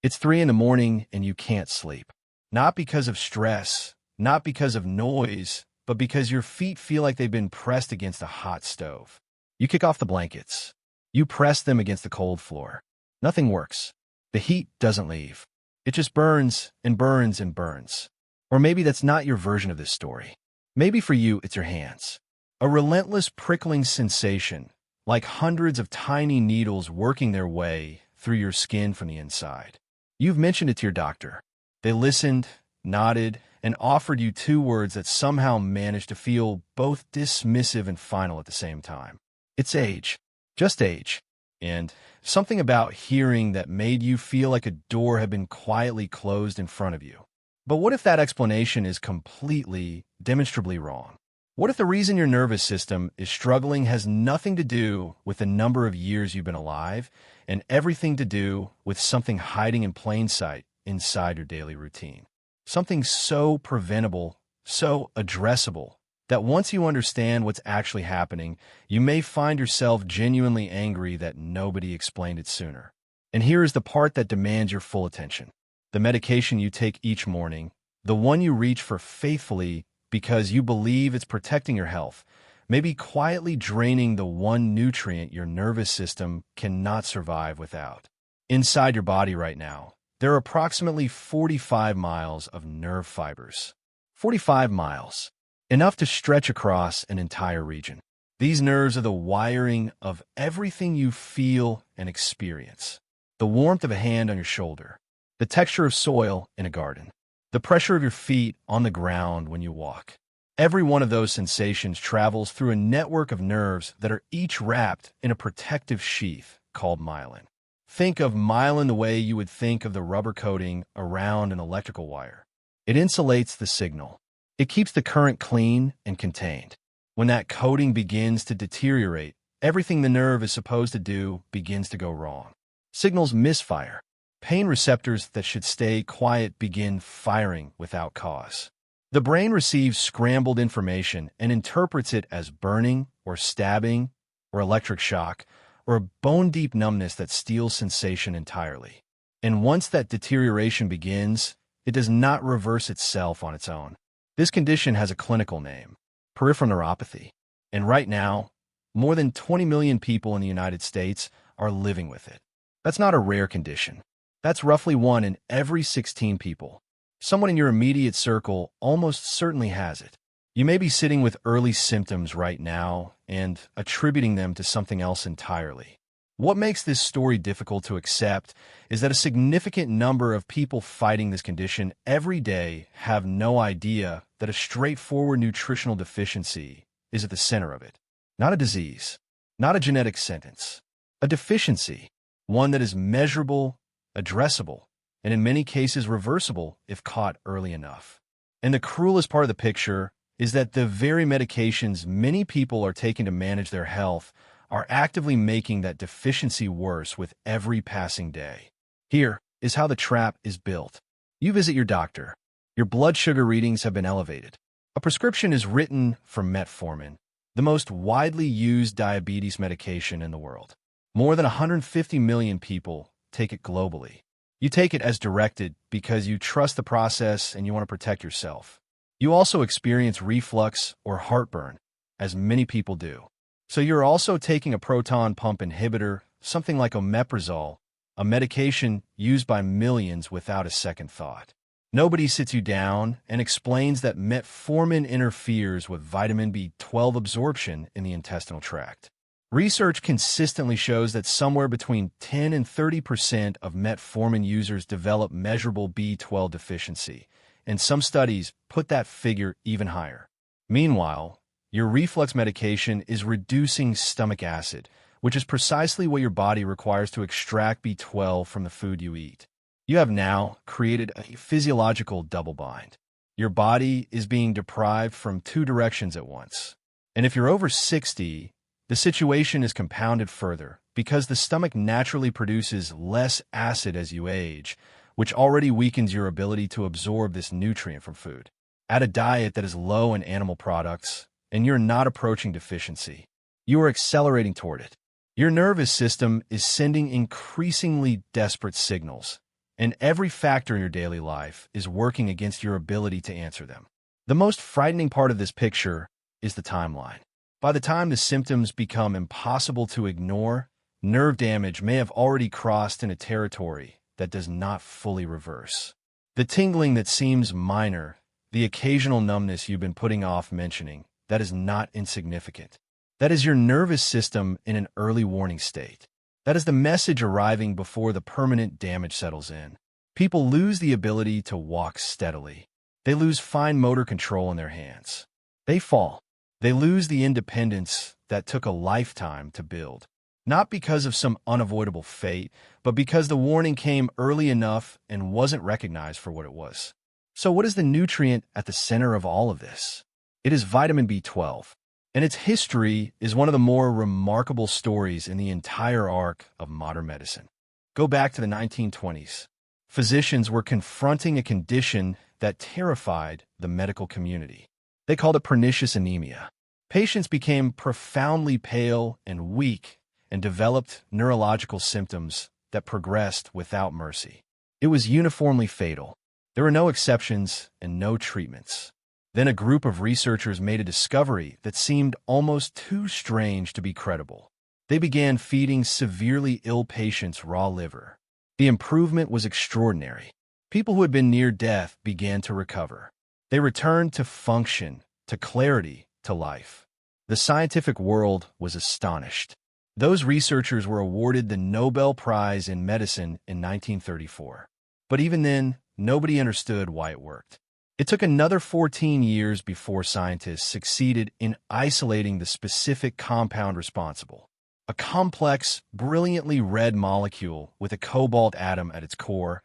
It's 3 in the morning and you can't sleep. Not because of stress, not because of noise, but because your feet feel like they've been pressed against a hot stove. You kick off the blankets. You press them against the cold floor. Nothing works. The heat doesn't leave. It just burns and burns and burns. Or maybe that's not your version of this story. Maybe for you, it's your hands. A relentless prickling sensation, like hundreds of tiny needles working their way through your skin from the inside. You've mentioned it to your doctor. They listened, nodded, and offered you 2 words that somehow managed to feel both dismissive and final at the same time. It's age. Just age. And something about hearing that made you feel like a door had been quietly closed in front of you. But what if that explanation is completely, demonstrably wrong? What if the reason your nervous system is struggling has nothing to do with the number of years you've been alive and everything to do with something hiding in plain sight inside your daily routine? Something so preventable, so addressable, that once you understand what's actually happening, you may find yourself genuinely angry that nobody explained it sooner. And here is the part that demands your full attention. The medication you take each morning, the one you reach for faithfully because you believe it's protecting your health, may be quietly draining the one nutrient your nervous system cannot survive without. Inside your body right now, there are approximately 45 miles of nerve fibers. 45 miles. Enough to stretch across an entire region. These nerves are the wiring of everything you feel and experience. The warmth of a hand on your shoulder, the texture of soil in a garden, the pressure of your feet on the ground when you walk. Every one of those sensations travels through a network of nerves that are each wrapped in a protective sheath called myelin. Think of myelin the way you would think of the rubber coating around an electrical wire. It insulates the signal. It keeps the current clean and contained. When that coating begins to deteriorate, everything the nerve is supposed to do begins to go wrong. Signals misfire. Pain receptors that should stay quiet begin firing without cause. The brain receives scrambled information and interprets it as burning or stabbing or electric shock or a bone-deep numbness that steals sensation entirely. And once that deterioration begins, it does not reverse itself on its own. This condition has a clinical name, peripheral neuropathy. And right now, more than 20 million people in the United States are living with it. That's not a rare condition. That's roughly 1 in every 16 people. Someone in your immediate circle almost certainly has it. You may be sitting with early symptoms right now and attributing them to something else entirely. What makes this story difficult to accept is that a significant number of people fighting this condition every day have no idea that a straightforward nutritional deficiency is at the center of it. Not a disease, not a genetic sentence, a deficiency, one that is measurable, addressable, and in many cases reversible if caught early enough. And the cruelest part of the picture is that the very medications many people are taking to manage their health are actively making that deficiency worse with every passing day. Here is how the trap is built. You visit your doctor. Your blood sugar readings have been elevated. A prescription is written for metformin, the most widely used diabetes medication in the world. More than 150 million people take it globally. You take it as directed because you trust the process and you want to protect yourself. You also experience reflux or heartburn, as many people do. So you're also taking a proton pump inhibitor, something like omeprazole, a medication used by millions without a second thought. Nobody sits you down and explains that metformin interferes with vitamin B12 absorption in the intestinal tract. Research consistently shows that somewhere between 10 and 30% of metformin users develop measurable B12 deficiency, and some studies put that figure even higher. Meanwhile, your reflux medication is reducing stomach acid, which is precisely what your body requires to extract B12 from the food you eat. You have now created a physiological double bind. Your body is being deprived from 2 directions at once. And if you're over 60, the situation is compounded further because the stomach naturally produces less acid as you age, which already weakens your ability to absorb this nutrient from food. Add a diet that is low in animal products, and you're not approaching deficiency. You are accelerating toward it. Your nervous system is sending increasingly desperate signals, and every factor in your daily life is working against your ability to answer them. The most frightening part of this picture is the timeline. By the time the symptoms become impossible to ignore, nerve damage may have already crossed into territory that does not fully reverse. The tingling that seems minor, the occasional numbness you've been putting off mentioning, that is not insignificant. That is your nervous system in an early warning state. That is the message arriving before the permanent damage settles in. People lose the ability to walk steadily. They lose fine motor control in their hands. They fall. They lose the independence that took a lifetime to build. Not because of some unavoidable fate, but because the warning came early enough and wasn't recognized for what it was. So what is the nutrient at the center of all of this? It is vitamin B12. And its history is one of the more remarkable stories in the entire arc of modern medicine. Go back to the 1920s. Physicians were confronting a condition that terrified the medical community. They called it pernicious anemia. Patients became profoundly pale and weak and developed neurological symptoms that progressed without mercy. It was uniformly fatal. There were no exceptions and no treatments. Then a group of researchers made a discovery that seemed almost too strange to be credible. They began feeding severely ill patients raw liver. The improvement was extraordinary. People who had been near death began to recover. They returned to function, to clarity, to life. The scientific world was astonished. Those researchers were awarded the Nobel Prize in Medicine in 1934. But even then, nobody understood why it worked. It took another 14 years before scientists succeeded in isolating the specific compound responsible. A complex, brilliantly red molecule with a cobalt atom at its core,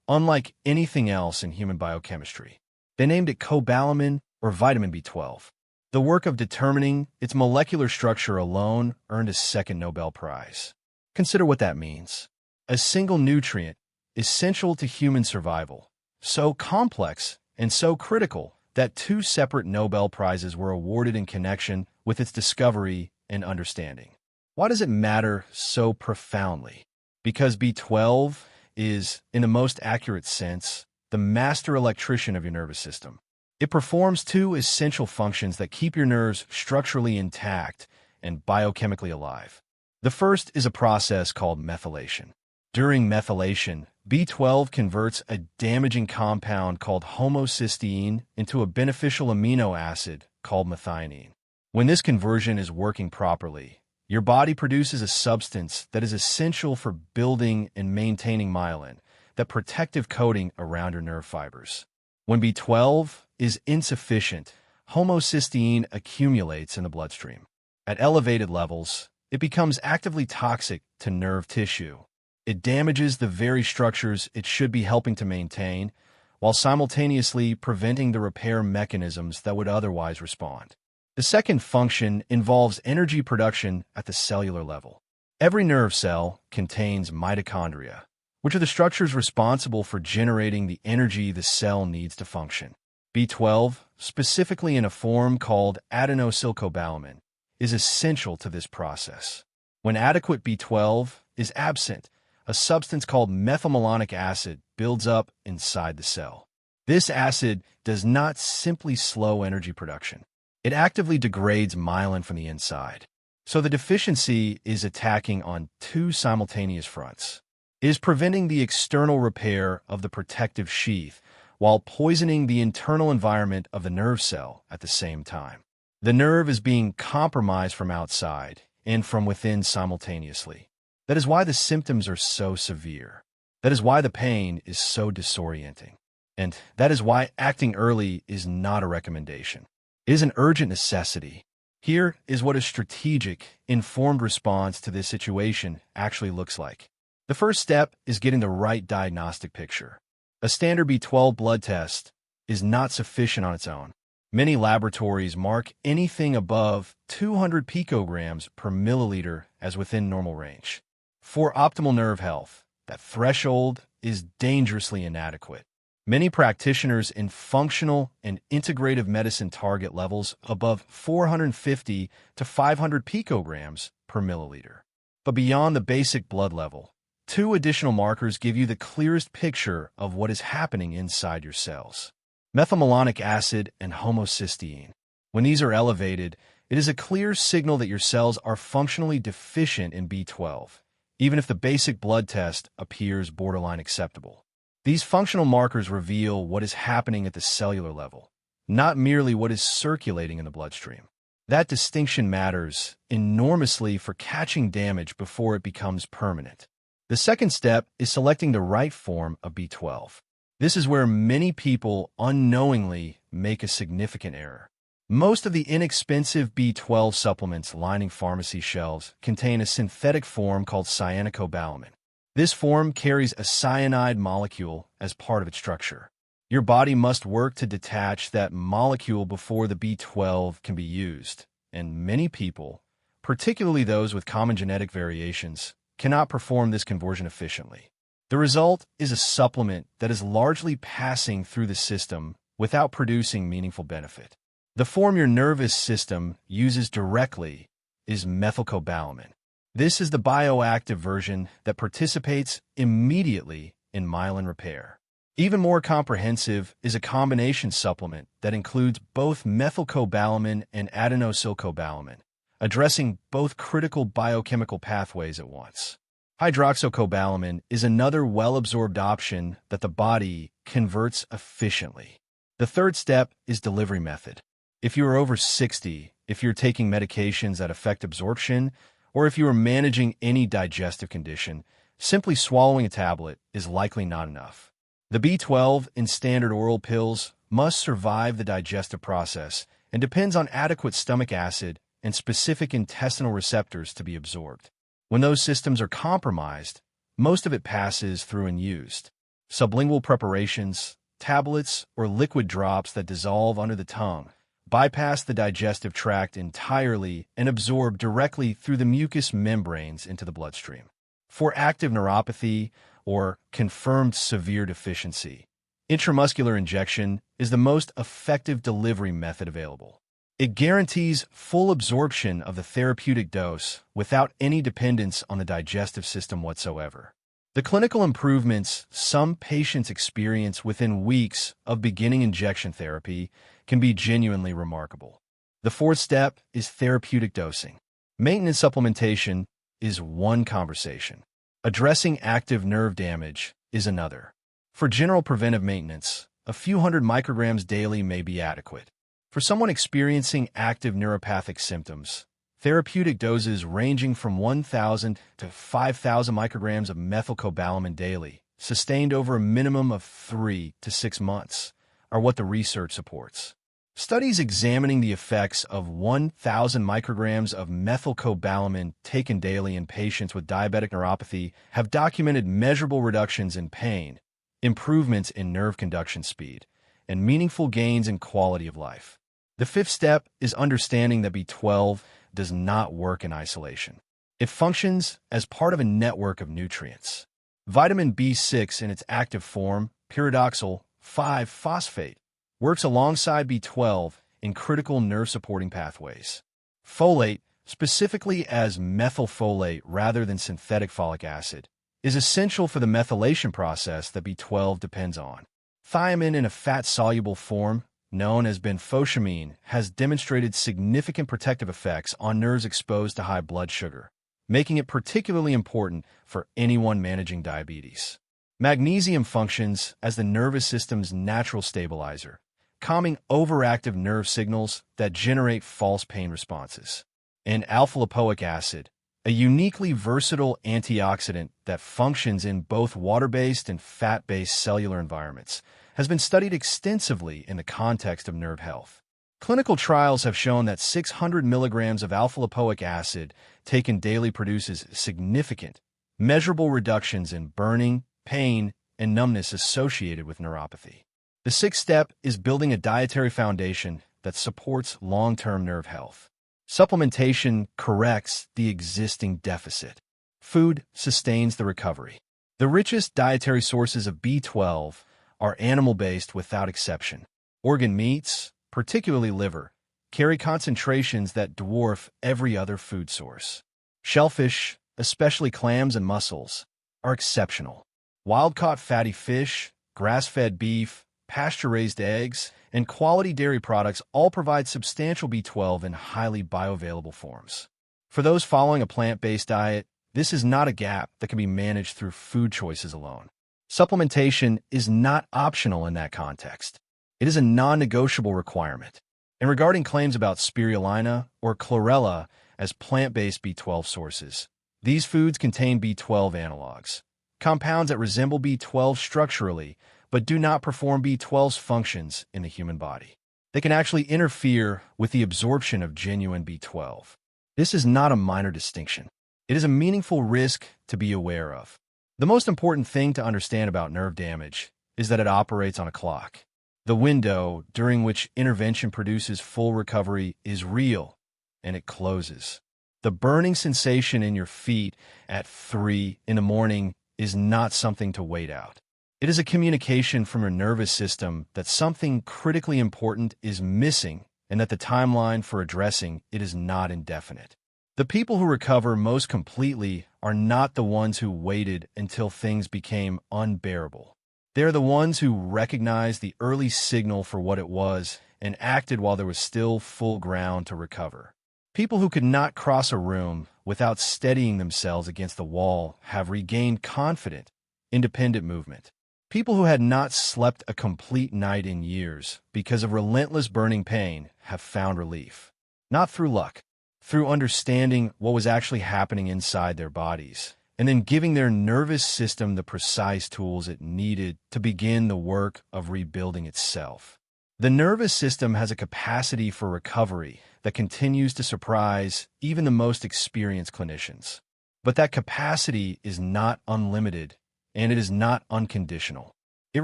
unlike anything else in human biochemistry. They named it cobalamin or vitamin B12. The work of determining its molecular structure alone earned a second Nobel Prize. Consider what that means. A single nutrient, essential to human survival, so complex and so critical that two separate Nobel Prizes were awarded in connection with its discovery and understanding. Why does it matter so profoundly? Because B12 is, in the most accurate sense, the master electrician of your nervous system. It performs two essential functions that keep your nerves structurally intact and biochemically alive. The first is a process called methylation. During methylation, B12 converts a damaging compound called homocysteine into a beneficial amino acid called methionine. When this conversion is working properly, your body produces a substance that is essential for building and maintaining myelin, that protective coating around your nerve fibers. When B12 is insufficient, homocysteine accumulates in the bloodstream. At elevated levels, it becomes actively toxic to nerve tissue. It damages the very structures it should be helping to maintain, while simultaneously preventing the repair mechanisms that would otherwise respond. The second function involves energy production at the cellular level. Every nerve cell contains mitochondria, which are the structures responsible for generating the energy the cell needs to function. B12, specifically in a form called adenosylcobalamin, is essential to this process. When adequate B12 is absent, a substance called methylmalonic acid builds up inside the cell. This acid does not simply slow energy production. It actively degrades myelin from the inside. So the deficiency is attacking on two simultaneous fronts. It is preventing the external repair of the protective sheath while poisoning the internal environment of the nerve cell at the same time. The nerve is being compromised from outside and from within simultaneously. That is why the symptoms are so severe. That is why the pain is so disorienting. And that is why acting early is not a recommendation. It is an urgent necessity. Here is what a strategic, informed response to this situation actually looks like. The first step is getting the right diagnostic picture. A standard B12 blood test is not sufficient on its own. Many laboratories mark anything above 200 picograms per milliliter as within normal range. For optimal nerve health, that threshold is dangerously inadequate. Many practitioners in functional and integrative medicine target levels above 450 to 500 picograms per milliliter. But beyond the basic blood level, Two additional markers give you the clearest picture of what is happening inside your cells: methylmalonic acid and homocysteine. When these are elevated, it is a clear signal that your cells are functionally deficient in B12, even if the basic blood test appears borderline acceptable. These functional markers reveal what is happening at the cellular level, not merely what is circulating in the bloodstream. That distinction matters enormously for catching damage before it becomes permanent. The second step is selecting the right form of B12. This is where many people unknowingly make a significant error. Most of the inexpensive B12 supplements lining pharmacy shelves contain a synthetic form called cyanocobalamin. This form carries a cyanide molecule as part of its structure. Your body must work to detach that molecule before the B12 can be used, and many people, particularly those with common genetic variations, cannot perform this conversion efficiently. The result is a supplement that is largely passing through the system without producing meaningful benefit. The form your nervous system uses directly is methylcobalamin. This is the bioactive version that participates immediately in myelin repair. Even more comprehensive is a combination supplement that includes both methylcobalamin and adenosylcobalamin, addressing both critical biochemical pathways at once. Hydroxycobalamin is another well-absorbed option that the body converts efficiently. The third step is delivery method. If you are over 60, if you're taking medications that affect absorption, or if you are managing any digestive condition, simply swallowing a tablet is likely not enough. The B12 in standard oral pills must survive the digestive process and depends on adequate stomach acid and specific intestinal receptors to be absorbed. When those systems are compromised, most of it passes through unused. Sublingual preparations, tablets, or liquid drops that dissolve under the tongue bypass the digestive tract entirely and absorb directly through the mucous membranes into the bloodstream. For active neuropathy or confirmed severe deficiency, intramuscular injection is the most effective delivery method available. It guarantees full absorption of the therapeutic dose without any dependence on the digestive system whatsoever. The clinical improvements some patients experience within weeks of beginning injection therapy can be genuinely remarkable. The fourth step is therapeutic dosing. Maintenance supplementation is one conversation. Addressing active nerve damage is another. For general preventive maintenance, a few hundred micrograms daily may be adequate. For someone experiencing active neuropathic symptoms, therapeutic doses ranging from 1,000 to 5,000 micrograms of methylcobalamin daily, sustained over a minimum of 3 to 6 months, are what the research supports. Studies examining the effects of 1,000 micrograms of methylcobalamin taken daily in patients with diabetic neuropathy have documented measurable reductions in pain, improvements in nerve conduction speed, and meaningful gains in quality of life. The fifth step is understanding that B12 does not work in isolation. It functions as part of a network of nutrients. Vitamin B6 in its active form, pyridoxal 5-phosphate, works alongside B12 in critical nerve-supporting pathways. Folate, specifically as methylfolate rather than synthetic folic acid, is essential for the methylation process that B12 depends on. Thiamine in a fat-soluble form, known as benfotiamine, has demonstrated significant protective effects on nerves exposed to high blood sugar, making it particularly important for anyone managing diabetes. Magnesium functions as the nervous system's natural stabilizer, calming overactive nerve signals that generate false pain responses. And alpha-lipoic acid, a uniquely versatile antioxidant that functions in both water-based and fat-based cellular environments, has been studied extensively in the context of nerve health. Clinical trials have shown that 600 milligrams of alpha-lipoic acid taken daily produces significant, measurable reductions in burning, pain, and numbness associated with neuropathy. The sixth step is building a dietary foundation that supports long-term nerve health. Supplementation corrects the existing deficit. Food sustains the recovery. The richest dietary sources of B12 are animal-based without exception. Organ meats, particularly liver, carry concentrations that dwarf every other food source. Shellfish, especially clams and mussels, are exceptional. Wild-caught fatty fish, grass-fed beef, pasture-raised eggs, and quality dairy products all provide substantial B12 in highly bioavailable forms. For those following a plant-based diet, this is not a gap that can be managed through food choices alone. Supplementation is not optional in that context. It is a non-negotiable requirement. And regarding claims about spirulina or chlorella as plant-based B12 sources, these foods contain B12 analogs, compounds that resemble B12 structurally but do not perform B12's functions in the human body. They can actually interfere with the absorption of genuine B12. This is not a minor distinction. It is a meaningful risk to be aware of. The most important thing to understand about nerve damage is that it operates on a clock. The window during which intervention produces full recovery is real, and it closes. The burning sensation in your feet at 3 in the morning is not something to wait out. It is a communication from your nervous system that something critically important is missing and that the timeline for addressing it is not indefinite. The people who recover most completely are not the ones who waited until things became unbearable. They are the ones who recognized the early signal for what it was and acted while there was still full ground to recover. People who could not cross a room without steadying themselves against the wall have regained confident, independent movement. People who had not slept a complete night in years because of relentless burning pain have found relief. Not through luck, through understanding what was actually happening inside their bodies, and then giving their nervous system the precise tools it needed to begin the work of rebuilding itself. The nervous system has a capacity for recovery that continues to surprise even the most experienced clinicians. But that capacity is not unlimited, and it is not unconditional. It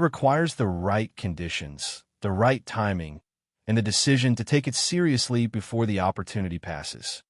requires the right conditions, the right timing, and the decision to take it seriously before the opportunity passes.